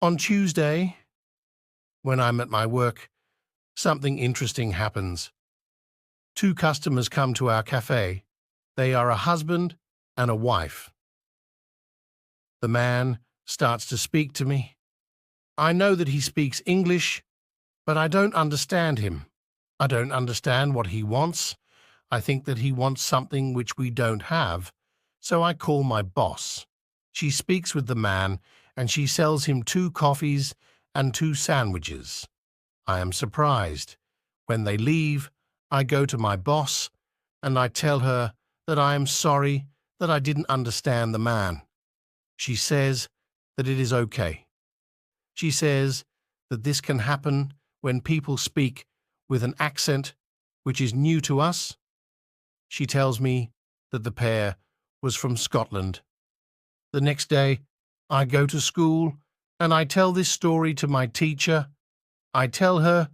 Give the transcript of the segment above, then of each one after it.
On Tuesday, when I'm at my work, something interesting happens. Two customers come to our cafe. They are a husband and a wife. The man starts to speak to me. I know that he speaks English, but I don't understand him. I don't understand what he wants. I think that he wants something which we don't have, so I call my boss. She speaks with the man, and she sells him 2 coffees and 2 sandwiches. I am surprised. When they leave, I go to my boss, and I tell her that I am sorry that I didn't understand the man. She says that it is okay. She says that this can happen when people speak with an accent which is new to us. She tells me that the pair was from Scotland. The next day, I go to school and I tell this story to my teacher. I tell her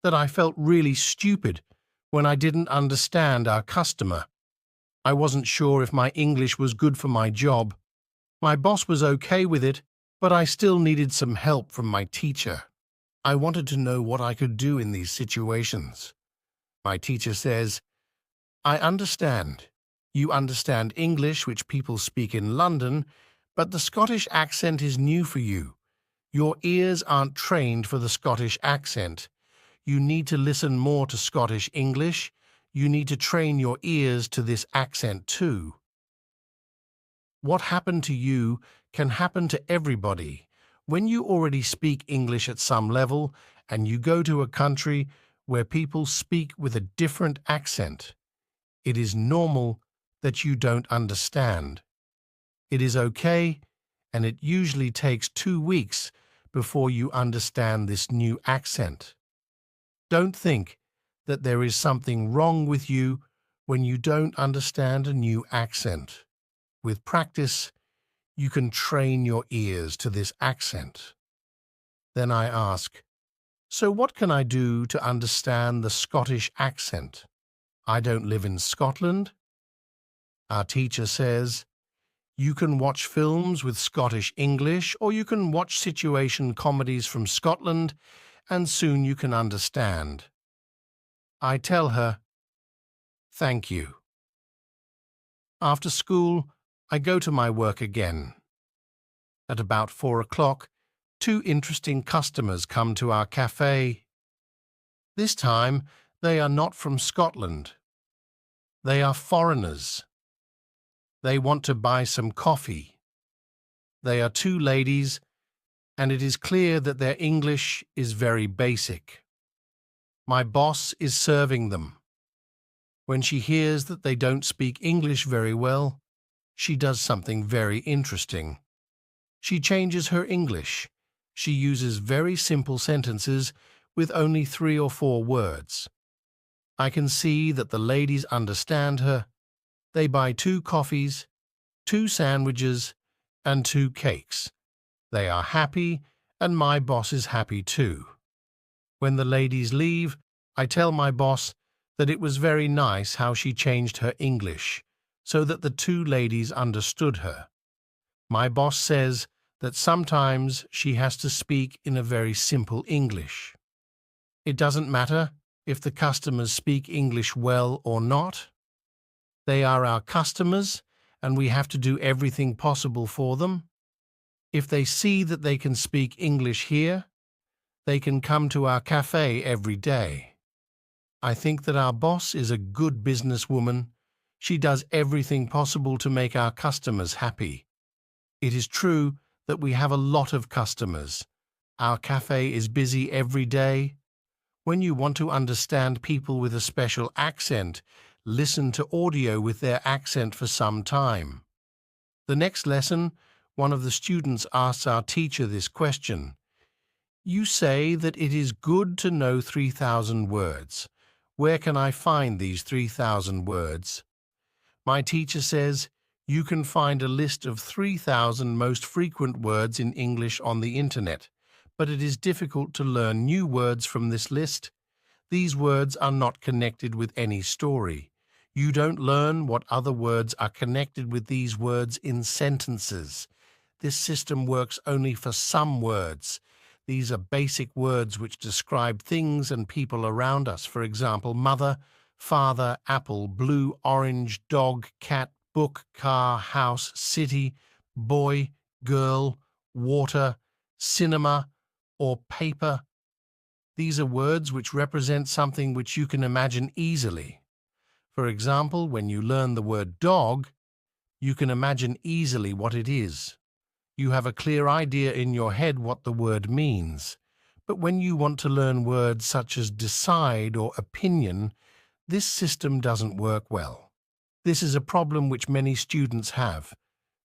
that I felt really stupid when I didn't understand our customer. I wasn't sure if my English was good for my job. My boss was okay with it, but I still needed some help from my teacher. I wanted to know what I could do in these situations. My teacher says, I understand. You understand English, which people speak in London, but the Scottish accent is new for you. Your ears aren't trained for the Scottish accent. You need to listen more to Scottish English. You need to train your ears to this accent too. What happened to you can happen to everybody. When you already speak English at some level and you go to a country where people speak with a different accent, it is normal that you don't understand. It is okay, and it usually takes 2 weeks before you understand this new accent. Don't think that there is something wrong with you when you don't understand a new accent. With practice, you can train your ears to this accent. Then I ask, so what can I do to understand the Scottish accent? I don't live in Scotland. Our teacher says, you can watch films with Scottish English, or you can watch situation comedies from Scotland, and soon you can understand. I tell her, thank you. After school, I go to my work again. At about 4 o'clock, 2 interesting customers come to our cafe. This time, they are not from Scotland. They are foreigners. They want to buy some coffee. They are 2 ladies, and it is clear that their English is very basic. My boss is serving them. When she hears that they don't speak English very well, she does something very interesting. She changes her English. She uses very simple sentences with only 3 or 4 words. I can see that the ladies understand her. They buy 2 coffees, 2 sandwiches, and 2 cakes. They are happy, and my boss is happy too. When the ladies leave, I tell my boss that it was very nice how she changed her English, so that the 2 ladies understood her. My boss says that sometimes she has to speak in a very simple English. It doesn't matter if the customers speak English well or not. They are our customers, and we have to do everything possible for them. If they see that they can speak English here, they can come to our cafe every day. I think that our boss is a good businesswoman. She does everything possible to make our customers happy. It is true that we have a lot of customers. Our cafe is busy every day. When you want to understand people with a special accent, listen to audio with their accent for some time. The next lesson, one of the students asks our teacher this question. You say that it is good to know 3,000 words. Where can I find these 3,000 words? My teacher says, you can find a list of 3,000 most frequent words in English on the internet, but it is difficult to learn new words from this list. These words are not connected with any story. You don't learn what other words are connected with these words in sentences. this system works only for some words. These are basic words which describe things and people around us. For example, mother, father, apple, blue, orange, dog, cat, book, car, house, city, boy, girl, water, cinema, or paper. These are words which represent something which you can imagine easily. For example, when you learn the word dog, you can imagine easily what it is. You have a clear idea in your head what the word means. But when you want to learn words such as decide or opinion, this system doesn't work well. This is a problem which many students have.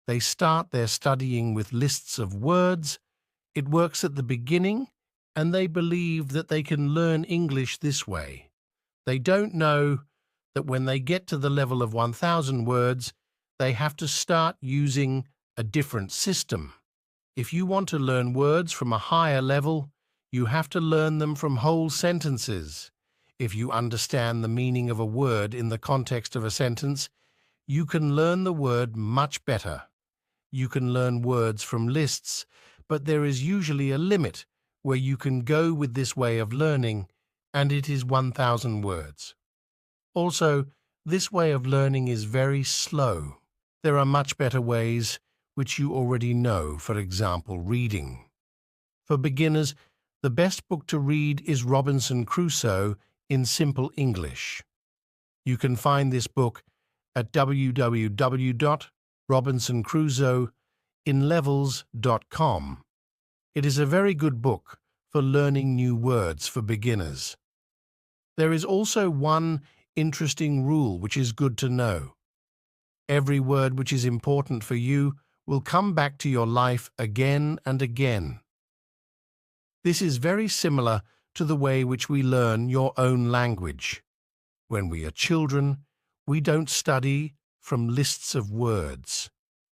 They start their studying with lists of words. It works at the beginning, and they believe that they can learn English this way. They don't know that when they get to the level of 1,000 words, they have to start using a different system. If you want to learn words from a higher level, you have to learn them from whole sentences. If you understand the meaning of a word in the context of a sentence, you can learn the word much better. You can learn words from lists, but there is usually a limit where you can go with this way of learning, and it is 1,000 words. Also, this way of learning is very slow. There are much better ways which you already know, for example, reading. For beginners, the best book to read is Robinson Crusoe in Simple English. You can find this book at www.robinsoncrusoeinlevels.com. It is a very good book for learning new words for beginners. There is also one interesting rule which is good to know. Every word which is important for you will come back to your life again and again. This is very similar to the way which we learn your own language. When we are children, we don't study from lists of words.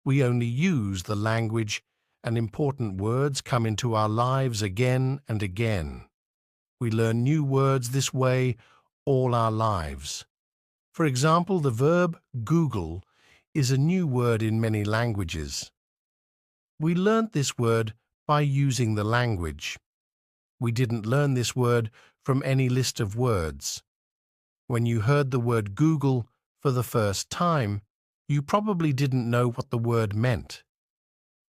We only use the language, and important words come into our lives again and again. We learn new words this way all our lives. For example, the verb Google is a new word in many languages. We learnt this word by using the language. We didn't learn this word from any list of words. When you heard the word Google for the first time, you probably didn't know what the word meant.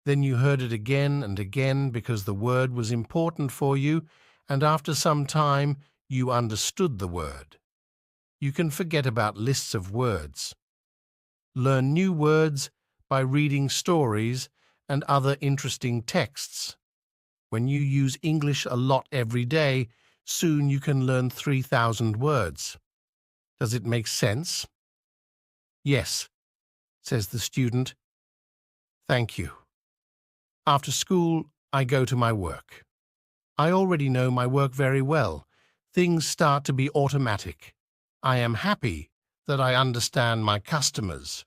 Then you heard it again and again because the word was important for you, and after some time you understood the word. You can forget about lists of words. Learn new words by reading stories and other interesting texts. When you use English a lot every day, soon you can learn 3,000 words. Does it make sense? Yes, says the student. Thank you. After school, I go to my work. I already know my work very well. Things start to be automatic. I am happy that I understand my customers.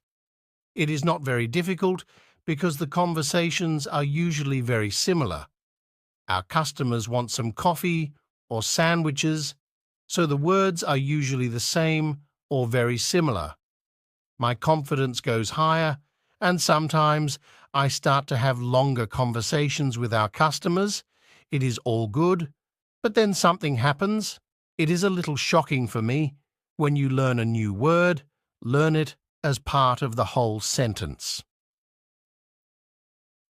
It is not very difficult because the conversations are usually very similar. Our customers want some coffee or sandwiches, so the words are usually the same or very similar. My confidence goes higher, and sometimes I start to have longer conversations with our customers. It is all good, but then something happens. It is a little shocking for me. When you learn a new word, learn it as part of the whole sentence.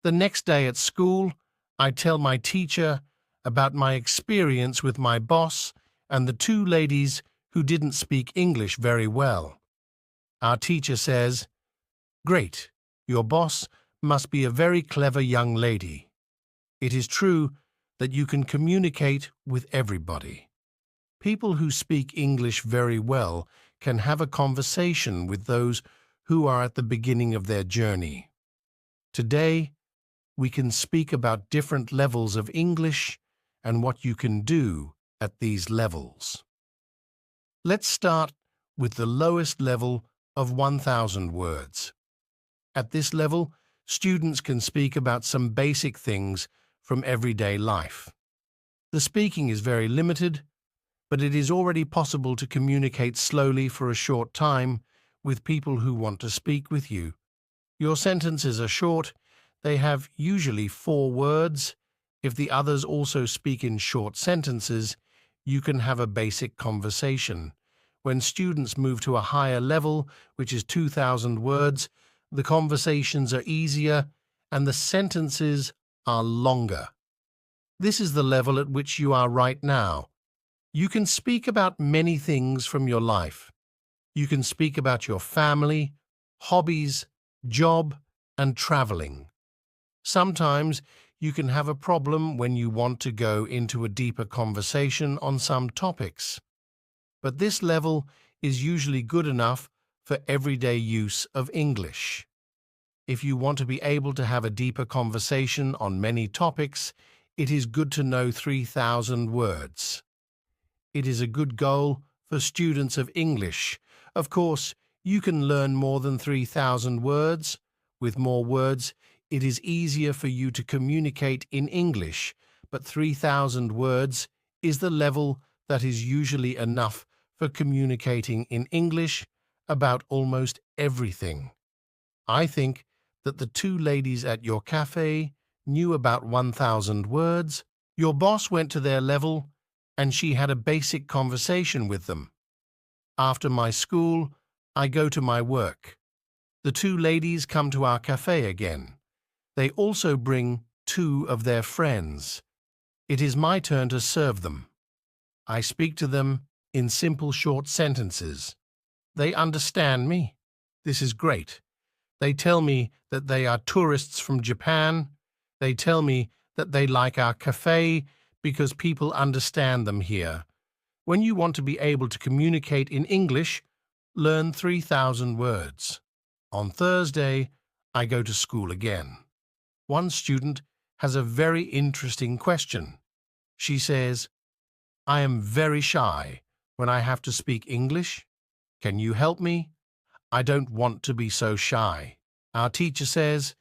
The next day at school, I tell my teacher about my experience with my boss and the two ladies who didn't speak English very well. Our teacher says, "Great, your boss must be a very clever young lady. It is true that you can communicate with everybody. People who speak English very well can have a conversation with those who are at the beginning of their journey. Today, we can speak about different levels of English and what you can do at these levels. Let's start with the lowest level of 1,000 words. At this level, students can speak about some basic things from everyday life. The speaking is very limited, but it is already possible to communicate slowly for a short time with people who want to speak with you. Your sentences are short, They have usually 4 words. If the others also speak in short sentences, you can have a basic conversation. When students move to a higher level, which is 2,000 words, the conversations are easier and the sentences are longer. This is the level at which you are right now. You can speak about many things from your life. You can speak about your family, hobbies, job, and traveling. Sometimes you can have a problem when you want to go into a deeper conversation on some topics. But this level is usually good enough for everyday use of English. If you want to be able to have a deeper conversation on many topics, it is good to know 3,000 words. It is a good goal for students of English. Of course, you can learn more than 3,000 words. With more words, it is easier for you to communicate in English, but 3,000 words is the level that is usually enough for communicating in English about almost everything. I think that the 2 ladies at your cafe knew about 1,000 words. Your boss went to their level and she had a basic conversation with them. After my school, I go to my work. The 2 ladies come to our cafe again. They also bring 2 of their friends. It is my turn to serve them. I speak to them in simple short sentences. They understand me. This is great. They tell me that they are tourists from Japan. They tell me that they like our cafe because people understand them here. When you want to be able to communicate in English, learn 3,000 words. On Thursday, I go to school again. One student has a very interesting question. She says, "I am very shy when I have to speak English. Can you help me? I don't want to be so shy." Our teacher says,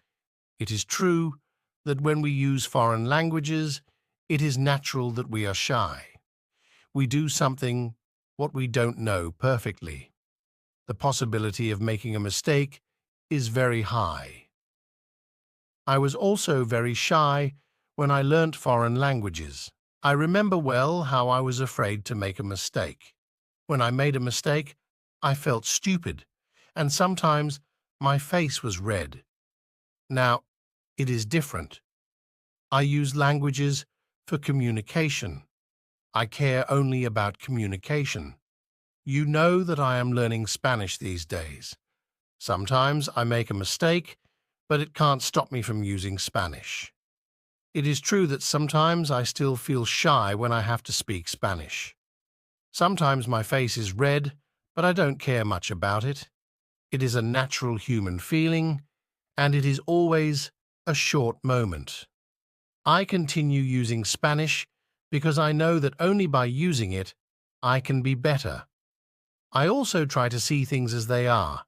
"It is true that when we use foreign languages, it is natural that we are shy. We do something what we don't know perfectly. The possibility of making a mistake is very high." I was also very shy when I learnt foreign languages. I remember well how I was afraid to make a mistake. When I made a mistake, I felt stupid, and sometimes my face was red. Now, it is different. I use languages for communication. I care only about communication. You know that I am learning Spanish these days. Sometimes I make a mistake, but it can't stop me from using Spanish. It is true that sometimes I still feel shy when I have to speak Spanish. Sometimes my face is red, but I don't care much about it. It is a natural human feeling, and it is always a short moment. I continue using Spanish because I know that only by using it, I can be better. I also try to see things as they are.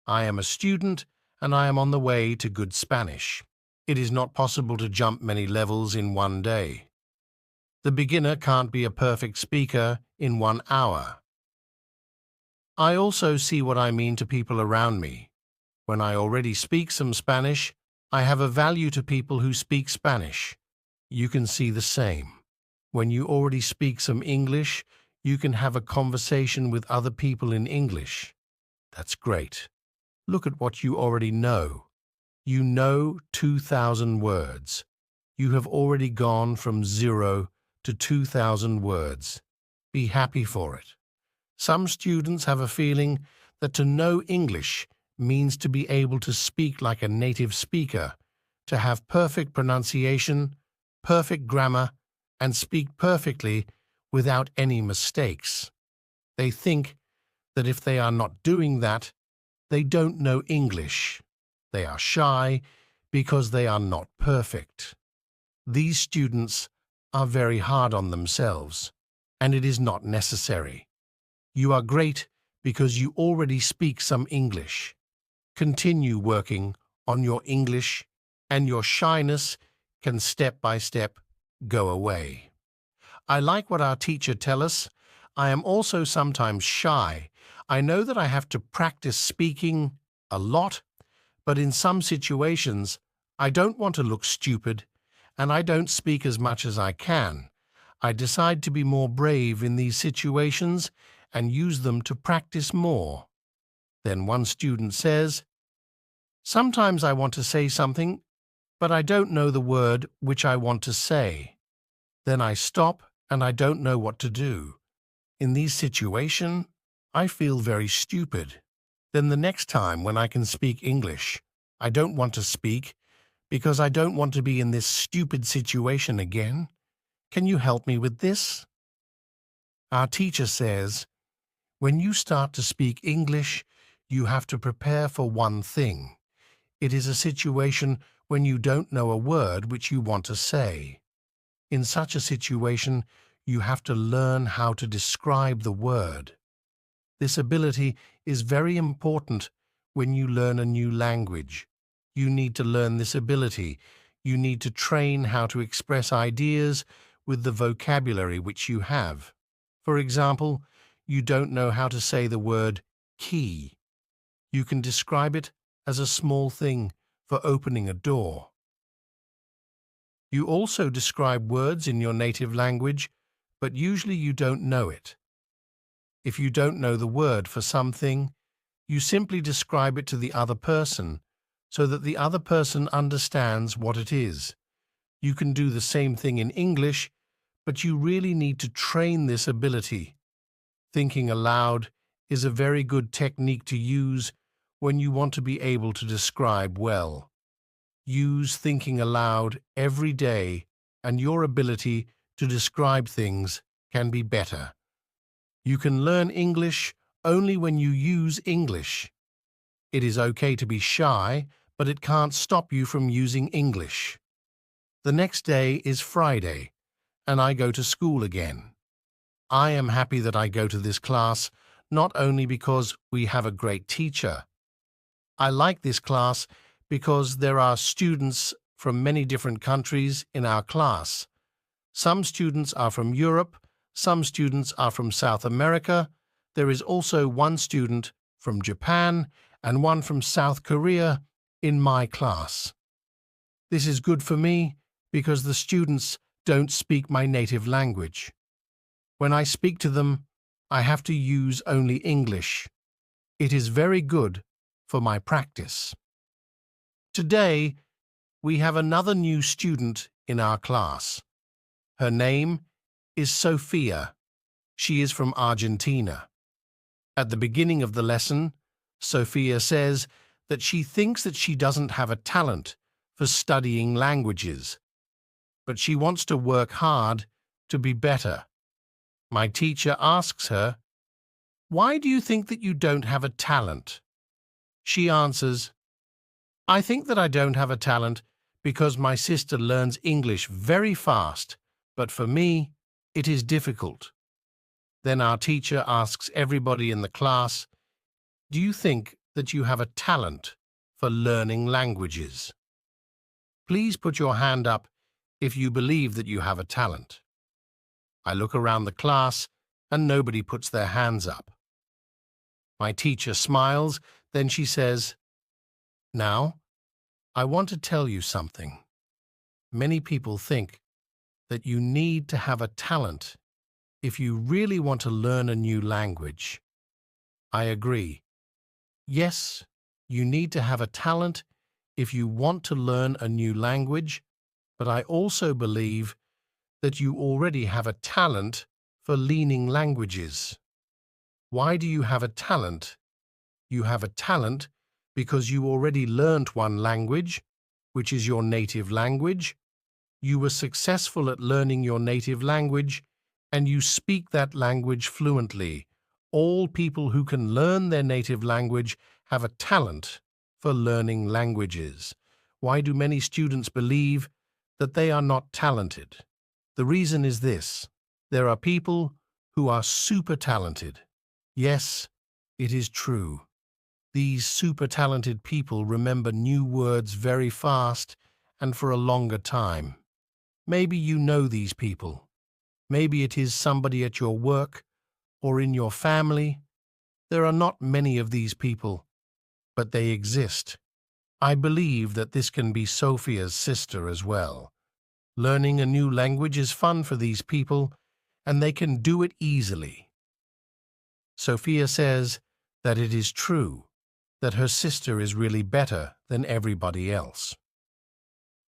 I am a student, and I am on the way to good Spanish. It is not possible to jump many levels in one day. The beginner can't be a perfect speaker in 1 hour. I also see what I mean to people around me. When I already speak some Spanish, I have a value to people who speak Spanish. You can see the same. When you already speak some English, you can have a conversation with other people in English. That's great. Look at what you already know. You know 2,000 words. You have already gone from 0 to 2,000 words. Be happy for it. Some students have a feeling that to know English means to be able to speak like a native speaker, to have perfect pronunciation, perfect grammar, and speak perfectly without any mistakes. They think that if they are not doing that, they don't know English. They are shy because they are not perfect. These students are very hard on themselves, and it is not necessary. You are great because you already speak some English. Continue working on your English, and your shyness can step by step go away. I like what our teacher tells us. I am also sometimes shy. I know that I have to practice speaking a lot, but in some situations, I don't want to look stupid, and I don't speak as much as I can. I decide to be more brave in these situations and use them to practice more. Then one student says, sometimes I want to say something, but I don't know the word which I want to say. Then I stop and I don't know what to do. In these situations, I feel very stupid. Then the next time when I can speak English, I don't want to speak because I don't want to be in this stupid situation again. Can you help me with this? Our teacher says, when you start to speak English, you have to prepare for one thing. It is a situation when you don't know a word which you want to say. In such a situation, you have to learn how to describe the word. This ability is very important when you learn a new language. You need to learn this ability. You need to train how to express ideas with the vocabulary which you have. For example, you don't know how to say the word key. You can describe it as a small thing for opening a door. You also describe words in your native language, but usually you don't know it. If you don't know the word for something, you simply describe it to the other person so that the other person understands what it is. You can do the same thing in English, but you really need to train this ability. Thinking aloud is a very good technique to use when you want to be able to describe well. Use thinking aloud every day, and your ability to describe things can be better. You can learn English only when you use English. It is okay to be shy, but it can't stop you from using English. The next day is Friday, and I go to school again. I am happy that I go to this class, not only because we have a great teacher. I like this class because there are students from many different countries in our class. Some students are from Europe, some students are from South America. There is also one student from Japan and one from South Korea in my class. This is good for me because the students don't speak my native language. When I speak to them, I have to use only English. It is very good for my practice. Today, we have another new student in our class. Her name is Sophia. She is from Argentina. At the beginning of the lesson, Sophia says that she thinks that she doesn't have a talent for studying languages, but she wants to work hard to be better. My teacher asks her, "Why do you think that you don't have a talent?" She answers, "I think that I don't have a talent because my sister learns English very fast, but for me, it is difficult." Then our teacher asks everybody in the class, "Do you think that you have a talent for learning languages?" Please put your hand up if you believe that you have a talent. I look around the class and nobody puts their hands up. My teacher smiles, then she says, "Now, I want to tell you something. Many people think that you need to have a talent if you really want to learn a new language. I agree. Yes, you need to have a talent if you want to learn a new language, but I also believe that you already have a talent for learning languages. Why do you have a talent? You have a talent because you already learned one language, which is your native language. You were successful at learning your native language, and you speak that language fluently. All people who can learn their native language have a talent for learning languages. Why do many students believe that they are not talented? The reason is this: there are people who are super talented. Yes, it is true. These super talented people remember new words very fast and for a longer time. Maybe you know these people. Maybe it is somebody at your work or in your family. There are not many of these people, but they exist. I believe that this can be Sophia's sister as well. Learning a new language is fun for these people, and they can do it easily. Sophia says that it is true that her sister is really better than everybody else.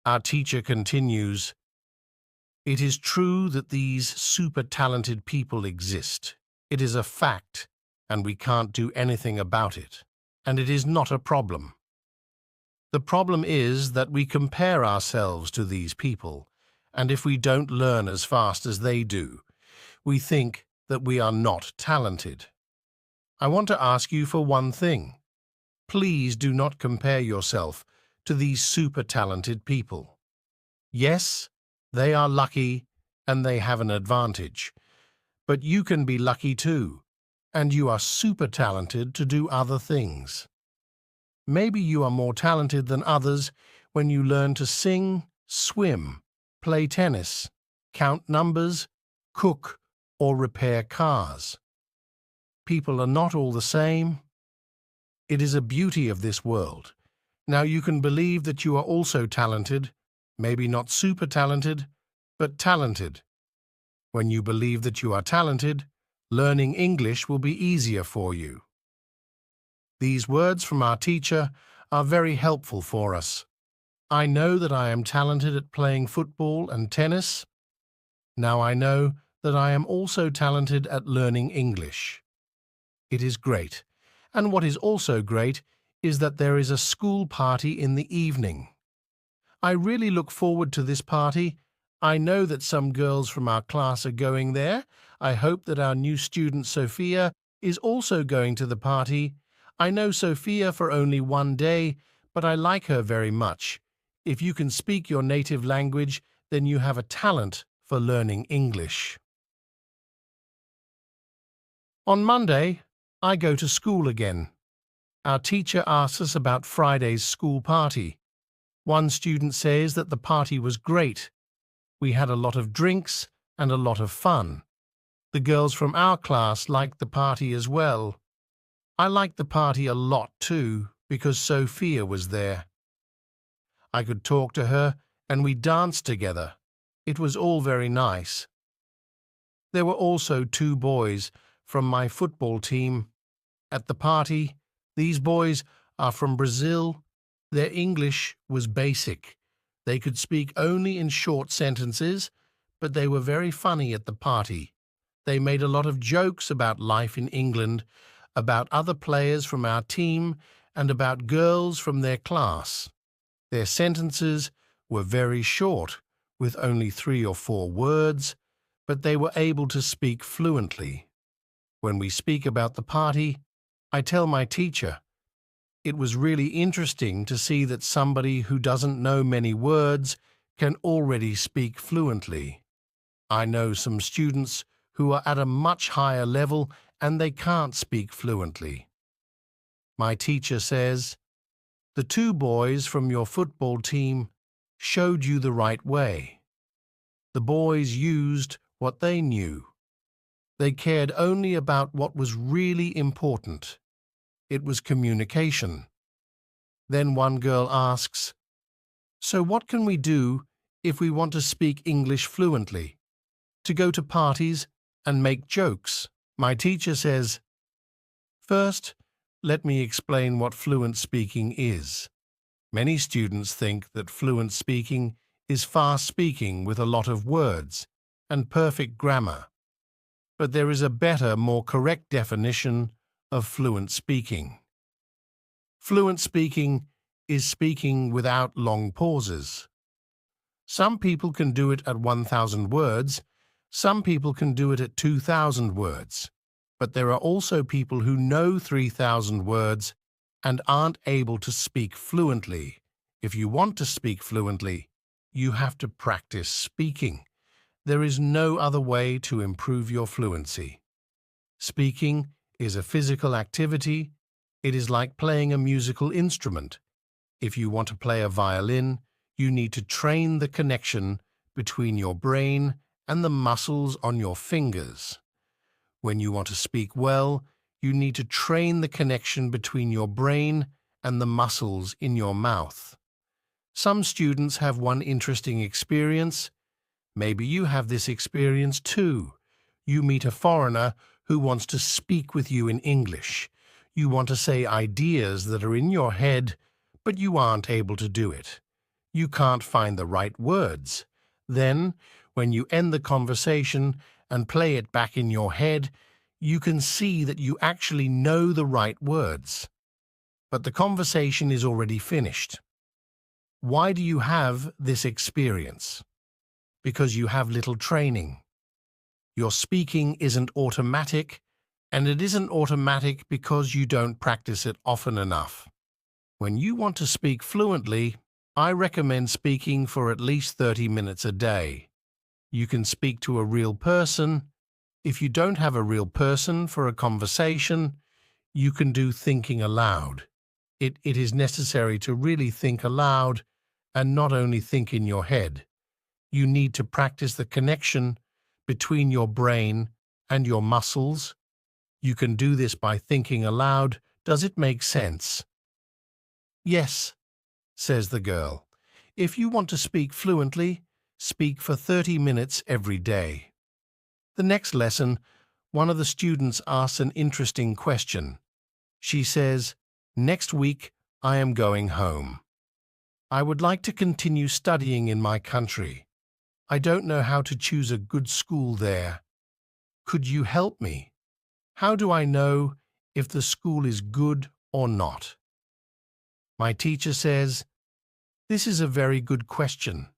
Our teacher continues, "It is true that these super talented people exist. It is a fact, and we can't do anything about it. And it is not a problem. The problem is that we compare ourselves to these people, and if we don't learn as fast as they do, we think that we are not talented. I want to ask you for one thing. Please do not compare yourself to these super talented people. Yes, they are lucky and they have an advantage, but you can be lucky too, and you are super talented to do other things. Maybe you are more talented than others when you learn to sing, swim, play tennis, count numbers, cook, or repair cars. People are not all the same. It is a beauty of this world. Now you can believe that you are also talented, maybe not super talented, but talented. When you believe that you are talented, learning English will be easier for you." These words from our teacher are very helpful for us. I know that I am talented at playing football and tennis. Now I know that I am also talented at learning English. It is great. And what is also great is that there is a school party in the evening. I really look forward to this party. I know that some girls from our class are going there. I hope that our new student Sophia is also going to the party. I know Sophia for only one day, but I like her very much. If you can speak your native language, then you have a talent for learning English. On Monday, I go to school again. Our teacher asks us about Friday's school party. One student says that the party was great. We had a lot of drinks and a lot of fun. The girls from our class liked the party as well. I liked the party a lot too, because Sophia was there. I could talk to her and we danced together. It was all very nice. There were also 2 boys from my football team. At the party, these boys are from Brazil. Their English was basic. They could speak only in short sentences, but they were very funny at the party. They made a lot of jokes about life in England, about other players from our team, and about girls from their class. Their sentences were very short, with only 3 or 4 words, but they were able to speak fluently. When we speak about the party, I tell my teacher, "It was really interesting to see that somebody who doesn't know many words can already speak fluently. I know some students who are at a much higher level and they can't speak fluently." My teacher says, "The 2 boys from your football team showed you the right way. The boys used what they knew. They cared only about what was really important. It was communication." Then one girl asks, "So what can we do if we want to speak English fluently? To go to parties and make jokes?" My teacher says, "First, let me explain what fluent speaking is. Many students think that fluent speaking is fast speaking with a lot of words and perfect grammar. But there is a better, more correct definition of fluent speaking. Fluent speaking is speaking without long pauses. Some people can do it at 1,000 words, some people can do it at 2,000 words, but there are also people who know 3,000 words and aren't able to speak fluently. If you want to speak fluently, you have to practice speaking. There is no other way to improve your fluency. Speaking is a physical activity. It is like playing a musical instrument. If you want to play a violin, you need to train the connection between your brain and the muscles on your fingers. When you want to speak well, you need to train the connection between your brain and the muscles in your mouth. Some students have one interesting experience. Maybe you have this experience too. You meet a foreigner who wants to speak with you in English. You want to say ideas that are in your head, but you aren't able to do it. You can't find the right words. Then, when you end the conversation and play it back in your head, you can see that you actually know the right words. But the conversation is already finished. Why do you have this experience? Because you have little training. Your speaking isn't automatic, and it isn't automatic because you don't practice it often enough. When you want to speak fluently, I recommend speaking for at least 30 minutes a day. You can speak to a real person. If you don't have a real person for a conversation, you can do thinking aloud. It is necessary to really think aloud and not only think in your head. You need to practice the connection between your brain and your muscles. You can do this by thinking aloud. Does it make sense? Yes, says the girl. If you want to speak fluently, speak for 30 minutes every day. The next lesson, one of the students asks an interesting question. She says, "Next week I am going home. I would like to continue studying in my country. I don't know how to choose a good school there. Could you help me? How do I know if the school is good or not?" My teacher says, "This is a very good question.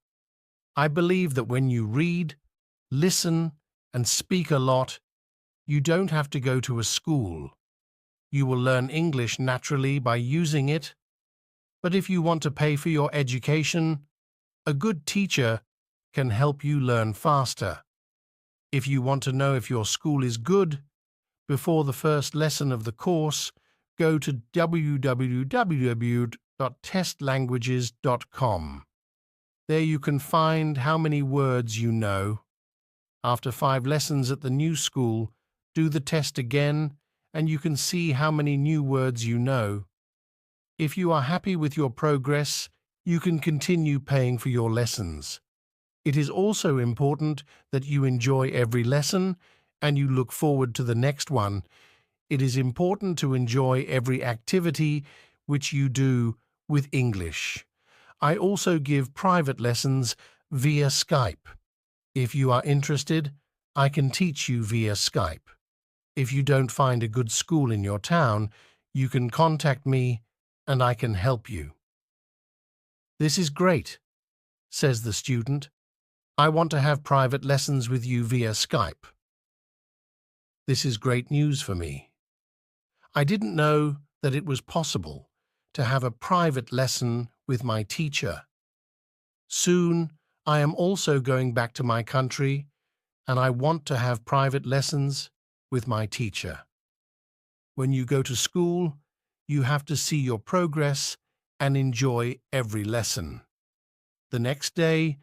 I believe that when you read, listen, and speak a lot, you don't have to go to a school. You will learn English naturally by using it. But if you want to pay for your education, a good teacher can help you learn faster. If you want to know if your school is good, before the first lesson of the course, go to www.testlanguages.com. There you can find how many words you know. After 5 lessons at the new school, do the test again, and you can see how many new words you know. If you are happy with your progress, you can continue paying for your lessons. It is also important that you enjoy every lesson and you look forward to the next one. It is important to enjoy every activity which you do with English. I also give private lessons via Skype. If you are interested, I can teach you via Skype. If you don't find a good school in your town, you can contact me and I can help you. This is great, says the student. I want to have private lessons with you via Skype. This is great news for me. I didn't know that it was possible to have a private lesson with my teacher. Soon, I am also going back to my country, and I want to have private lessons with my teacher. When you go to school, you have to see your progress and enjoy every lesson. The next day,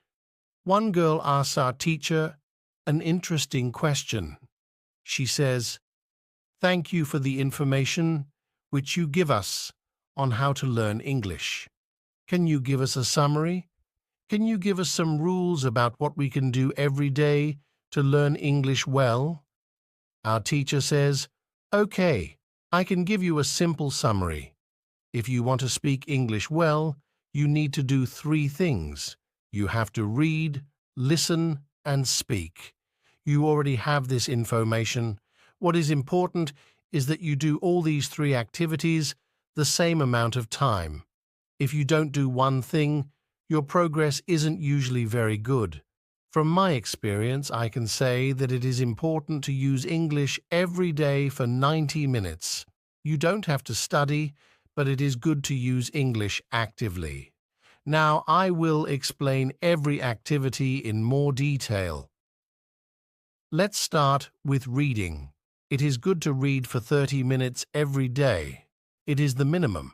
one girl asks our teacher an interesting question. She says, "Thank you for the information which you give us on how to learn English. Can you give us a summary? Can you give us some rules about what we can do every day to learn English well?" Our teacher says, "Okay, I can give you a simple summary. If you want to speak English well, you need to do 3 things. You have to read, listen, and speak. You already have this information. What is important is that you do all these 3 activities the same amount of time. If you don't do one thing, your progress isn't usually very good. From my experience, I can say that it is important to use English every day for 90 minutes. You don't have to study, but it is good to use English actively. Now I will explain every activity in more detail. Let's start with reading. It is good to read for 30 minutes every day. It is the minimum.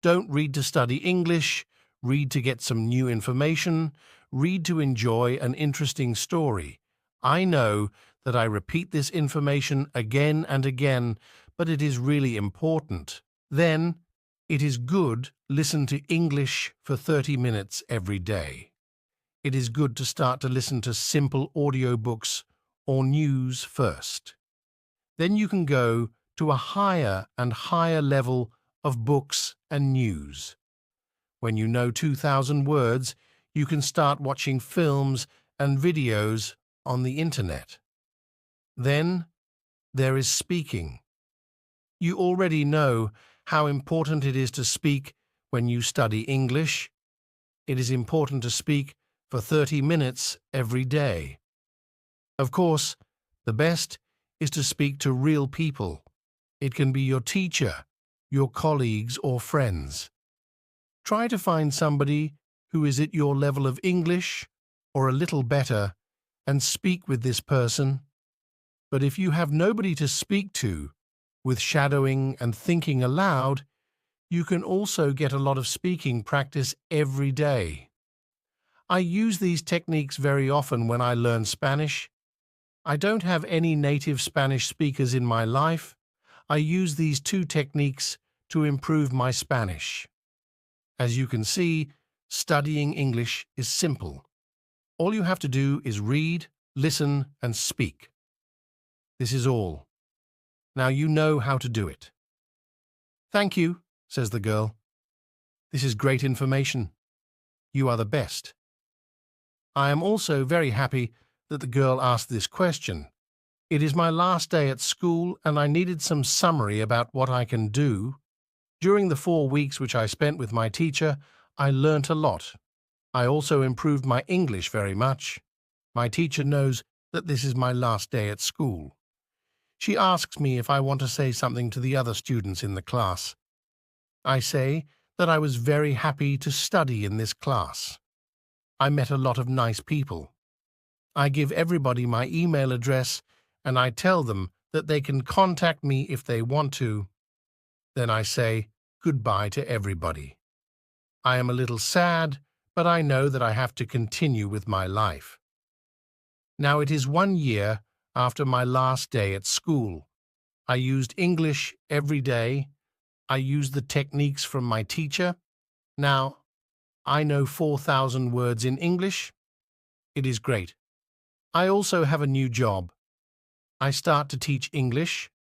Don't read to study English, read to get some new information, read to enjoy an interesting story. I know that I repeat this information again and again, but it is really important. Then, It is good listen to English for 30 minutes every day. It is good to start to listen to simple audiobooks or news first. Then you can go to a higher and higher level of books and news. When you know 2,000 words, you can start watching films and videos on the internet. Then there is speaking. You already know how important it is to speak when you study English. It is important to speak for 30 minutes every day. Of course, the best is to speak to real people. It can be your teacher, your colleagues, or friends. Try to find somebody who is at your level of English or a little better and speak with this person. But if you have nobody to speak to, with shadowing and thinking aloud, you can also get a lot of speaking practice every day. I use these techniques very often when I learn Spanish. I don't have any native Spanish speakers in my life. I use these two techniques to improve my Spanish. As you can see, studying English is simple. All you have to do is read, listen, and speak. This is all. Now you know how to do it. "Thank you," says the girl. "This is great information. You are the best." I am also very happy that the girl asked this question. It is my last day at school and I needed some summary about what I can do. During the 4 weeks which I spent with my teacher, I learnt a lot. I also improved my English very much. My teacher knows that this is my last day at school. She asks me if I want to say something to the other students in the class. I say that I was very happy to study in this class. I met a lot of nice people. I give everybody my email address and I tell them that they can contact me if they want to. Then I say goodbye to everybody. I am a little sad, but I know that I have to continue with my life. Now it is 1 year after my last day at school. I used English every day. I used the techniques from my teacher. Now, I know 4,000 words in English. It is great. I also have a new job. I start to teach English.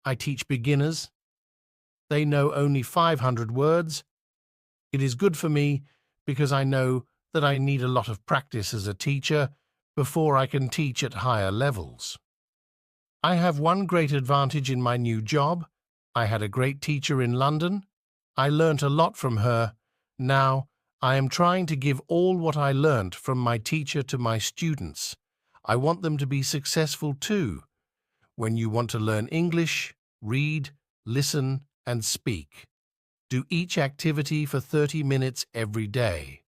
I teach beginners. They know only 500 words. It is good for me because I know that I need a lot of practice as a teacher before I can teach at higher levels. I have one great advantage in my new job. I had a great teacher in London. I learnt a lot from her. Now, I am trying to give all what I learnt from my teacher to my students. I want them to be successful too. When you want to learn English, read, listen, and speak. Do each activity for 30 minutes every day.